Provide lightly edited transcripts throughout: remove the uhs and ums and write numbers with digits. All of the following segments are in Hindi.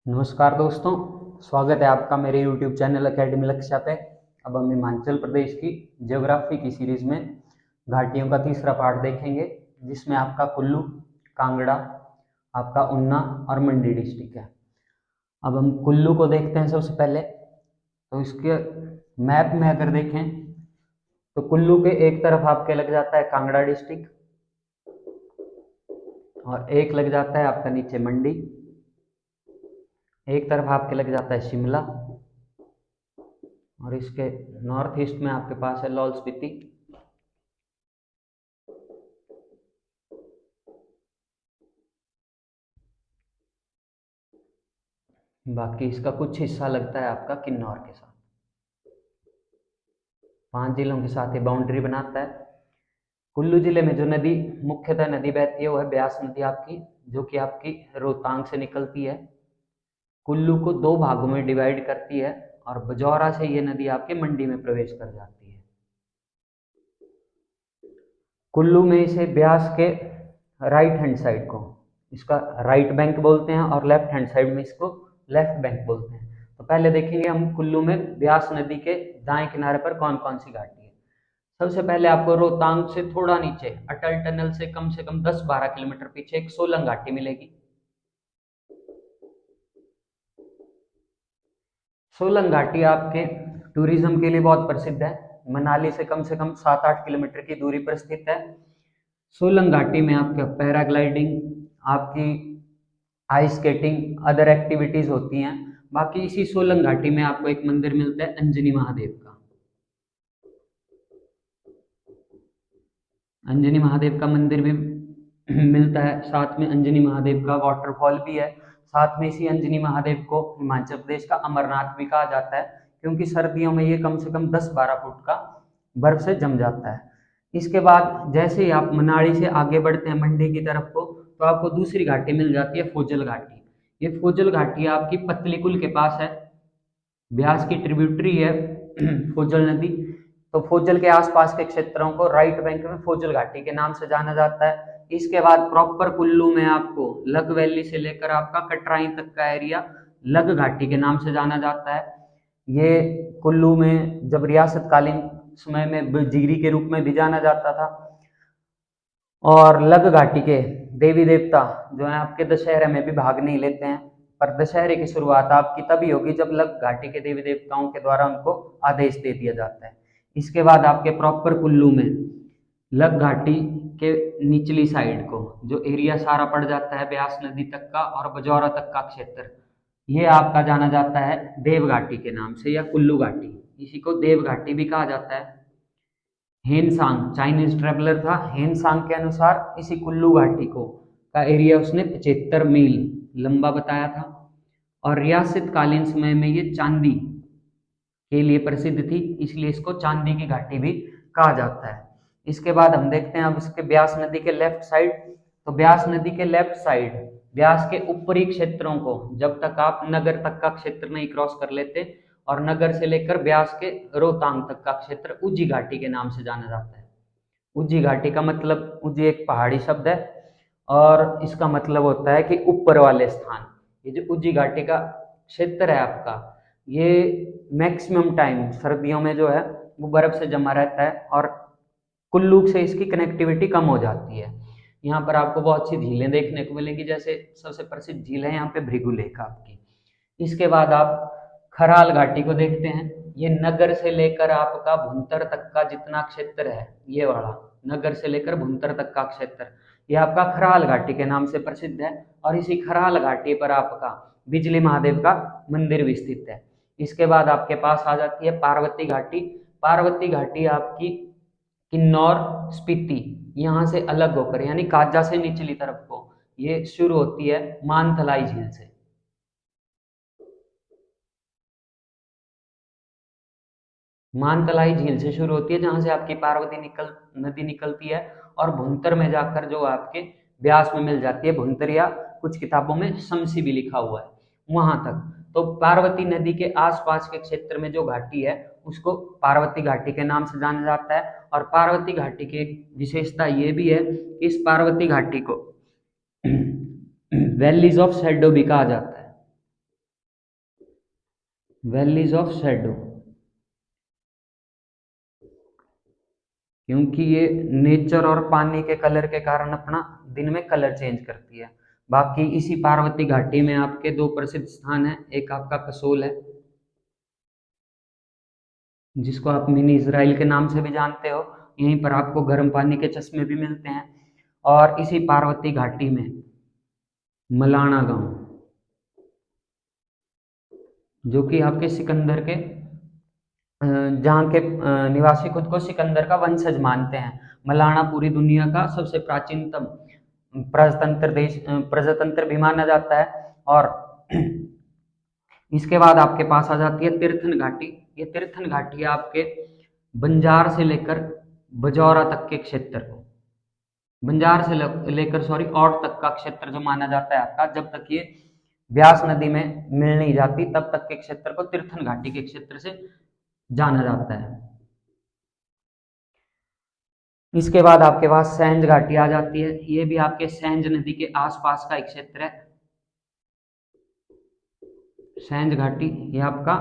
नमस्कार दोस्तों, स्वागत है आपका मेरे YouTube चैनल अकेडमी लक्ष्य पे। अब हम हिमाचल प्रदेश की ज्योग्राफी की सीरीज में घाटियों का तीसरा पार्ट देखेंगे, जिसमें आपका कुल्लू, कांगड़ा, आपका ऊना और मंडी डिस्ट्रिक्ट है। अब हम कुल्लू को देखते हैं सबसे पहले। तो इसके मैप में अगर देखें तो कुल्लू के एक तरफ आपके लग जाता है कांगड़ा डिस्ट्रिक्ट और एक लग जाता है आपका नीचे मंडी, एक तरफ आपके लग जाता है शिमला और इसके नॉर्थ ईस्ट में आपके पास है लाहौल स्पीति। बाकी इसका कुछ हिस्सा लगता है आपका किन्नौर के साथ। 5 जिलों के साथ ये बाउंड्री बनाता है। कुल्लू जिले में जो नदी मुख्यतः नदी बहती है वो है ब्यास नदी आपकी, जो कि आपकी रोहतांग से निकलती है, कुल्लू को 2 भागों में डिवाइड करती है और बजौरा से ये नदी आपके मंडी में प्रवेश कर जाती है। कुल्लू में इसे ब्यास के राइट हैंड साइड को इसका राइट बैंक बोलते हैं और लेफ्ट हैंड साइड में इसको लेफ्ट बैंक बोलते हैं। तो पहले देखेंगे हम कुल्लू में ब्यास नदी के दाएं किनारे पर कौन कौन सी घाटी है। सबसे पहले आपको रोहतांग से थोड़ा नीचे अटल टनल से कम 10-12 किलोमीटर पीछे एक सोलंग घाटी मिलेगी। सोलंग घाटी आपके टूरिज्म के लिए बहुत प्रसिद्ध है। मनाली से कम 7-8 किलोमीटर की दूरी पर स्थित है। सोलंग घाटी में आपका पैराग्लाइडिंग, आपकी आइस स्केटिंग, अदर एक्टिविटीज होती हैं। बाकी इसी सोलंग घाटी में आपको एक मंदिर मिलता है अंजनी महादेव का। अंजनी महादेव का मंदिर भी मिलता है, साथ में अंजनी महादेव का वाटरफॉल भी है। साथ में इसी अंजनी महादेव को हिमाचल प्रदेश का अमरनाथ भी कहा जाता है, क्योंकि सर्दियों में ये कम से कम 10-12 फुट का बर्फ से जम जाता है। इसके बाद जैसे ही आप मनाली से आगे बढ़ते हैं मंडी की तरफ को, तो आपको दूसरी घाटी मिल जाती है फोजल घाटी। ये फोजल घाटी आपकी पतली कुल के पास है, ब्यास की ट्रिब्यूटरी है फोजल नदी। तो फोजल के आसपास के क्षेत्रों को राइट बैंक में फोजल घाटी के नाम से जाना जाता है। इसके बाद प्रॉपर कुल्लू में आपको लग वैली से लेकर आपका कटराई तक का एरिया लग घाटी के नाम से जाना जाता है। ये कुल्लू में जब रियासतकालीन समय में जिगरी के रूप में भी जाना जाता था। और लग घाटी के देवी देवता जो है आपके दशहरे में भी भाग नहीं लेते हैं, पर दशहरे की शुरुआत आपकी तभी होगी जब लग घाटी के देवी देवताओं के द्वारा उनको आदेश दे दिया जाता है। इसके बाद आपके प्रॉपर कुल्लू में लग घाटी के निचली साइड को जो एरिया सारा पड़ जाता है ब्यास नदी तक का और बजौरा तक का क्षेत्र, ये आपका जाना जाता है देव घाटी के नाम से या कुल्लू घाटी। इसी को देव घाटी भी कहा जाता है। हेनसांग चाइनीज ट्रेवलर था, हेनसांग के अनुसार इसी कुल्लू घाटी को का एरिया उसने 75 मील लंबा बताया था और रियासत कालीन समय में ये चांदी के लिए प्रसिद्ध थी, इसलिए इसको चांदी की घाटी भी कहा जाता है। इसके बाद हम देखते हैं अब इसके ब्यास नदी के लेफ्ट साइड। तो ब्यास नदी के लेफ्ट साइड ब्यास के ऊपरी क्षेत्रों को जब तक आप नगर तक का क्षेत्र नहीं क्रॉस कर लेते, और नगर से लेकर ब्यास के रोहतांग तक का क्षेत्र उज्जी घाटी के नाम से जाना जाता है। उज्जी घाटी का मतलब, उज्जी एक पहाड़ी शब्द है और इसका मतलब होता है कि ऊपर वाले स्थान। ये जो उज्जी घाटी का क्षेत्र है आपका, ये मैक्सिमम टाइम सर्दियों में जो है वो बर्फ से जमा रहता है और कुल्लू से इसकी कनेक्टिविटी कम हो जाती है। यहाँ पर आपको बहुत सी झीलें देखने को मिलेंगी, जैसे सबसे प्रसिद्ध झील है यहाँ पे भृगु लेक आपकी। इसके बाद आप खराल घाटी को देखते हैं। ये नगर से लेकर आपका भुंतर तक का जितना क्षेत्र है, ये वाला नगर से लेकर भुंतर तक का क्षेत्र, ये आपका खराल घाटी के नाम से प्रसिद्ध है। और इसी खराल घाटी पर आपका बिजली महादेव का मंदिर भी स्थित है। इसके बाद आपके पास आ जाती है पार्वती घाटी। पार्वती घाटी आपकी किन्नौर स्पीति यहाँ से अलग होकर, यानी काजा से निचली तरफ को ये शुरू होती है मानतलाई झील से। मानतलाई झील से शुरू होती है जहां से आपकी पार्वती नदी निकलती है और भुंतर में जाकर जो आपके ब्यास में मिल जाती है। भुंतरिया कुछ किताबों में शमसी भी लिखा हुआ है वहां तक। तो पार्वती नदी के आसपास के क्षेत्र में जो घाटी है उसको पार्वती घाटी के नाम से जाना जाता है। और पार्वती घाटी की एक विशेषता ये भी है कि इस पार्वती घाटी को वैलीज ऑफ शैडो भी कहा जाता है। वैलीज ऑफ शैडो, क्योंकि ये नेचर और पानी के कलर के कारण अपना दिन में कलर चेंज करती है। बाकी इसी पार्वती घाटी में आपके दो प्रसिद्ध स्थान है, एक आपका कसोल है जिसको आप मिनी इजराइल के नाम से भी जानते हो, यहीं पर आपको गर्म पानी के चश्मे भी मिलते हैं। और इसी पार्वती घाटी में मलाना गांव, जो कि आपके सिकंदर के जहाँ के निवासी खुद को सिकंदर का वंशज मानते हैं। मलाना पूरी दुनिया का सबसे प्राचीनतम प्रजातंत्र भी माना जाता है। और इसके बाद आपके पास आ जाती है तीर्थन घाटी। ये तीर्थन घाटी आपके बंजार से लेकर बजौरा तक के क्षेत्र को, बंजार से लेकर औट तक का क्षेत्र जो माना जाता है आपका, जब तक ये ब्यास नदी में मिल नहीं जाती तब तक के क्षेत्र को तीर्थन घाटी के क्षेत्र से जाना जाता है। इसके बाद आपके पास सैंज घाटी आ जाती है। ये भी आपके सैंज नदी के आसपास का एक क्षेत्र है। सैंज घाटी ये आपका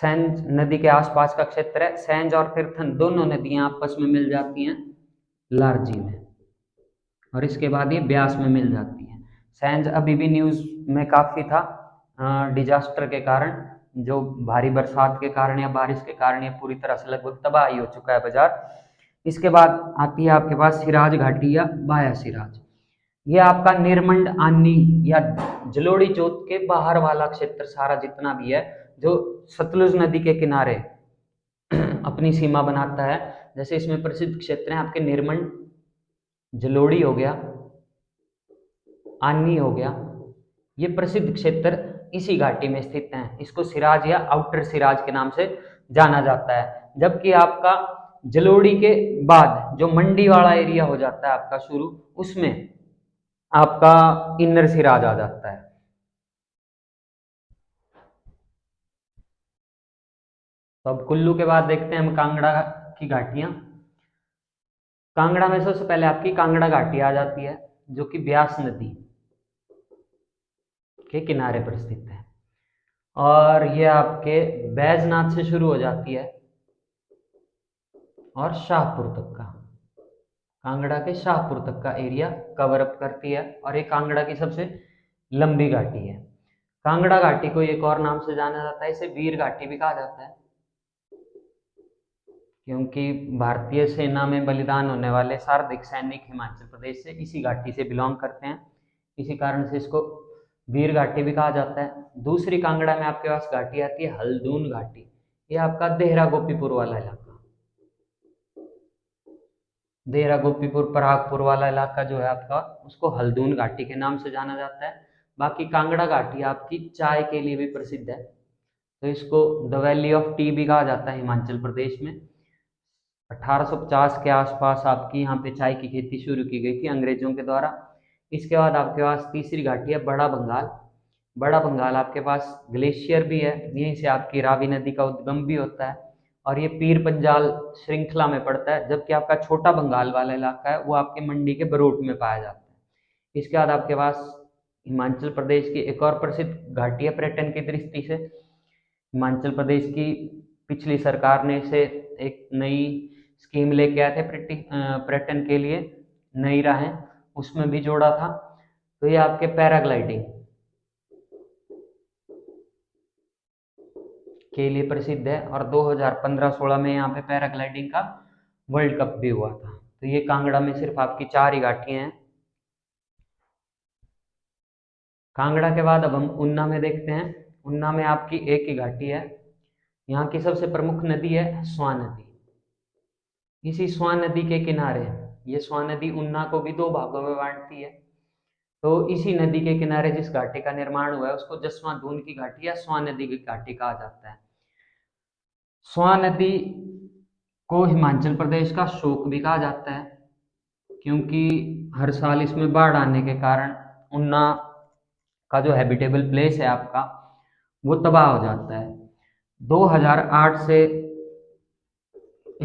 सैंज नदी के आसपास का क्षेत्र है। सैंज और तीर्थन दोनों नदियां आपस में मिल जाती हैं लारजी में, और इसके बाद ये ब्यास में मिल जाती है। सैंज अभी भी न्यूज़ में काफ़ी था डिजास्टर के कारण, जो भारी बरसात के कारण या बारिश के कारण ये पूरी तरह से लगभग तबाही हो चुका है बाजार। इसके बाद आती है आपके पास सिराज घाटी या बाया सिराज। ये आपका निर्मंड आनी या जलोड़ी चौथ के बाहर वाला क्षेत्र सारा जितना भी है, जो सतलुज नदी के किनारे अपनी सीमा बनाता है। जैसे इसमें प्रसिद्ध क्षेत्र हैं आपके निर्मंड, जलोड़ी हो गया, आनी हो गया, ये प्रसिद्ध क्षेत्र इसी घाटी में स्थित हैं। इसको सिराज या आउटर सिराज के नाम से जाना जाता है। जबकि आपका जलोड़ी के बाद जो मंडी वाला एरिया हो जाता है आपका शुरू, उसमें आपका इनर सिराज आ जाता है। तो अब कुल्लू के बाद देखते हैं हम कांगड़ा की घाटियां। कांगड़ा में सबसे पहले आपकी कांगड़ा घाटी आ जाती है, जो कि ब्यास नदी के किनारे पर स्थित है। और ये आपके बैजनाथ से शुरू हो जाती है और शाहपुर तक का, कांगड़ा के शाहपुर तक का एरिया कवर अप करती है। और ये कांगड़ा की सबसे लंबी घाटी है। कांगड़ा घाटी को एक और नाम से जाना जाता है, इसे वीर घाटी भी कहा जाता है, क्योंकि भारतीय सेना में बलिदान होने वाले सर्वाधिक सैनिक हिमाचल प्रदेश से इसी घाटी से बिलोंग करते हैं। इसी कारण से इसको वीर घाटी भी कहा जाता है। दूसरी कांगड़ा में आपके पास घाटी आती है हल्दून घाटी। ये आपका देहरा गोपीपुर वाला इलाका, देहरा गोपीपुर परागपुर वाला इलाका जो है आपका, उसको हल्दून घाटी के नाम से जाना जाता है। बाकी कांगड़ा घाटी आपकी चाय के लिए भी प्रसिद्ध है, तो इसको द वैली ऑफ टी भी कहा जाता है हिमाचल प्रदेश में। 1850 के आसपास आपकी यहाँ पे चाय की खेती शुरू की गई थी अंग्रेजों के द्वारा। इसके बाद आपके पास तीसरी घाटी है बड़ा बंगाल। बड़ा बंगाल आपके पास ग्लेशियर भी है, यहीं से आपकी रावी नदी का उद्गम भी होता है, और ये पीर पंजाल श्रृंखला में पड़ता है। जबकि आपका छोटा बंगाल वाला इलाका है वो आपके मंडी के बरूट में पाया जाता है। इसके बाद आपके पास हिमाचल प्रदेश की एक और प्रसिद्ध घाटी है पर्यटन की दृष्टि से। हिमाचल प्रदेश की पिछली सरकार ने इसे एक नई स्कीम लेके आए थे पर्यटन के लिए, नई राहें, उसमें भी जोड़ा था। तो ये आपके पैराग्लाइडिंग के लिए प्रसिद्ध है, और 2015-16 में यहाँ पे पैराग्लाइडिंग का वर्ल्ड कप भी हुआ था। तो ये कांगड़ा में सिर्फ आपकी 4 ही घाटियां हैं। कांगड़ा के बाद अब हम उन्ना में देखते हैं। उन्ना में आपकी एक ही घाटी है। यहाँ की सबसे प्रमुख नदी है स्वां नदी। इसी स्वां नदी के किनारे, ये स्वां नदी उन्ना को भी 2 भागों में बांटती है। तो इसी नदी के किनारे जिस घाटी का निर्माण हुआ है उसको जसवां धून की घाटी या स्वां नदी की घाटी कहा जाता है। स्वां नदी को हिमाचल प्रदेश का शोक भी कहा जाता है, क्योंकि हर साल इसमें बाढ़ आने के कारण उन्ना का जो हैबिटेबल प्लेस है आपका, वो तबाह हो जाता है। 2008 से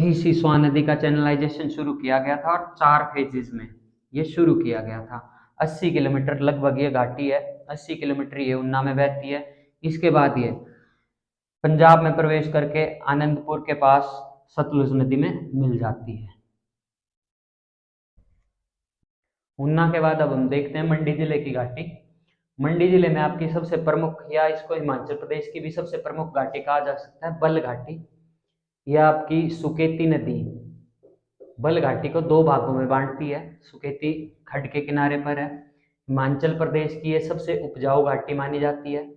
इसी स्वां नदी का चैनलाइजेशन शुरू किया गया था, और 4 फेजेस में ये शुरू किया गया था। 80 किलोमीटर लगभग ये घाटी है, 80 किलोमीटर ये उन्ना में बहती है। इसके बाद ये पंजाब में प्रवेश करके आनंदपुर के पास सतलुज नदी में मिल जाती है। ऊना के बाद अब हम देखते हैं मंडी जिले की घाटी। मंडी जिले में आपकी सबसे प्रमुख, या इसको हिमाचल प्रदेश की भी सबसे प्रमुख घाटी कहा जा सकता है, बल घाटी। यह आपकी सुकेती नदी बल घाटी को दो भागों में बांटती है। सुकेती खड्ड के किनारे पर है। हिमाचल प्रदेश की यह सबसे उपजाऊ घाटी मानी जाती है।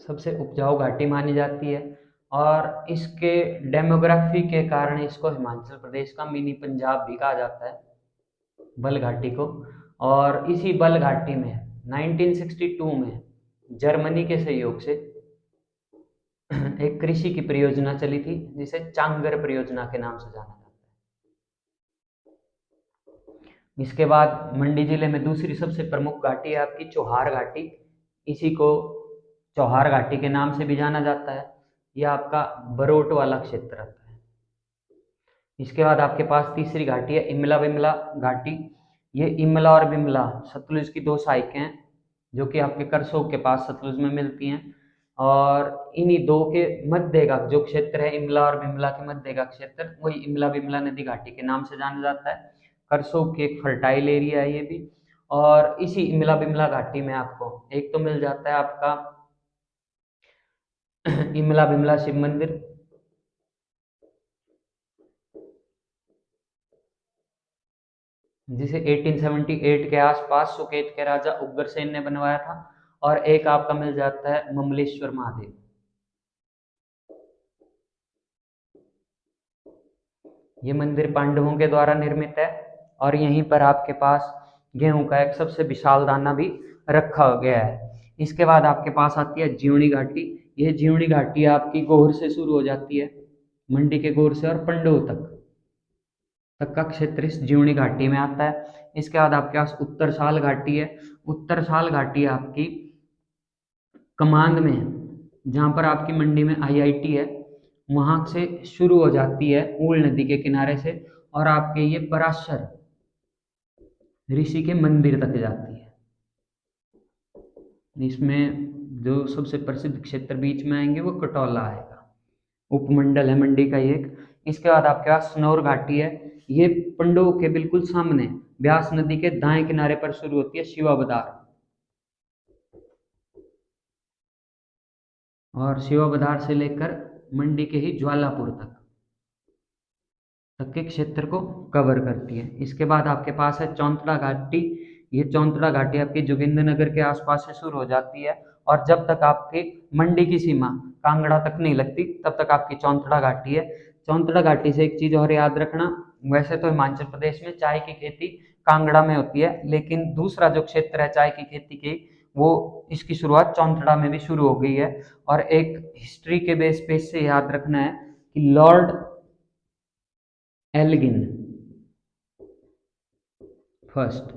सबसे उपजाऊ घाटी मानी जाती है और इसके डेमोग्राफी के कारण इसको हिमाचल प्रदेश का मिनी पंजाब भी कहा जाता है, बल घाटी को। और इसी बल घाटी में 1962 में जर्मनी के सहयोग से एक कृषि की परियोजना चली थी, जिसे चांगर परियोजना के नाम से जाना जाता है। इसके बाद मंडी जिले में दूसरी सबसे प्रमुख घाटी है आपकी चौहार घाटी। इसी को चौहार घाटी के नाम से भी जाना जाता है। यह आपका बरोट वाला क्षेत्र रहता है। इसके बाद आपके पास तीसरी घाटी है इमला बिमला घाटी। ये इमला और बिमला सतलुज की दो शाखाएं हैं, जो कि आपके करसोग के पास सतलुज में मिलती हैं। और इन्हीं दो के मध्य का जो क्षेत्र है, इमला और बिमला के मध्य का क्षेत्र, वही इमला बिमला नदी घाटी के नाम से जाना जाता है। करसोग की एक फर्टाइल एरिया है ये भी। और इसी इमला बिमला घाटी में आपको एक तो मिल जाता है आपका इमला बिमला शिव मंदिर, जिसे 1878 के आसपास सुकेत के राजा उग्रसेन ने बनवाया था। और एक आपका मिल जाता है ममलेश्वर महादेव। ये मंदिर पांडवों के द्वारा निर्मित है और यहीं पर आपके पास गेहूं का एक सबसे विशाल दाना भी रखा गया है। इसके बाद आपके पास आती है जीवनी घाटी। यह जीवनी घाटी आपकी गोहर से शुरू हो जाती है, मंडी के गोहर से, और पंडोह तक का क्षेत्र इस जीवनी घाटी में आता है। इसके बाद आपके पास उत्तरसाल घाटी है। उत्तरसाल घाटी आपकी कमांद में है, जहाँ पर आपकी मंडी में IIT है, वहाँ से शुरू हो जाती है ऊल नदी के किनारे से, और आपके ये पराशर ऋषि के मंदिर तक जाती है। इसमें जो सबसे प्रसिद्ध क्षेत्र बीच में आएंगे वो कटौला आएगा, उपमंडल है मंडी का एक। इसके बाद आपके पास स्नौर घाटी है। ये पंडोह के बिल्कुल सामने ब्यास नदी के दाएं किनारे पर शुरू होती है, शिवाबदार। और शिवाबदार से लेकर मंडी के ही ज्वालापुर तक के क्षेत्र को कवर करती है। इसके बाद आपके पास है चौंतड़ा घाटी। ये चौंतड़ा घाटी आपकी जोगिंद्रनगर के आसपास से शुरू हो जाती है, और जब तक आपकी मंडी की सीमा कांगड़ा तक नहीं लगती तब तक आपकी चौंतड़ा घाटी है। चौंतड़ा घाटी से एक चीज और याद रखना, वैसे तो हिमाचल प्रदेश में चाय की खेती कांगड़ा में होती है, लेकिन दूसरा जो क्षेत्र है चाय की खेती की, वो इसकी शुरुआत चौंतड़ा में भी शुरू हो गई है। और एक हिस्ट्री के बेस पे से याद रखना है कि लॉर्ड एल्गिन फर्स्ट,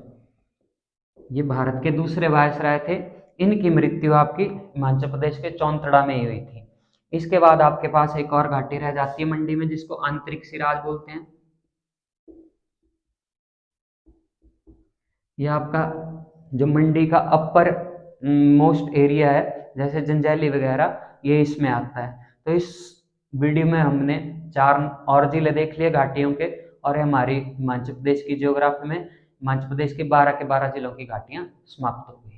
ये भारत के दूसरे वायसराय थे। इनकी मृत्यु आपकी हिमाचल प्रदेश के चौंतड़ा में ही हुई थी। इसके बाद आपके पास एक और घाटी रह जाती है मंडी में, जिसको आंतरिक सिराज बोलते हैं। ये आपका जो मंडी का अपर मोस्ट एरिया है, जैसे जंजैली वगैरह, ये इसमें आता है। तो इस वीडियो में हमने 4 और जिले देख लिए घाटियों के, और हमारी हिमाचल प्रदेश की ज्योग्राफी में हिमाचल प्रदेश के 12 के 12 जिलों की घाटियां समाप्त हो गई।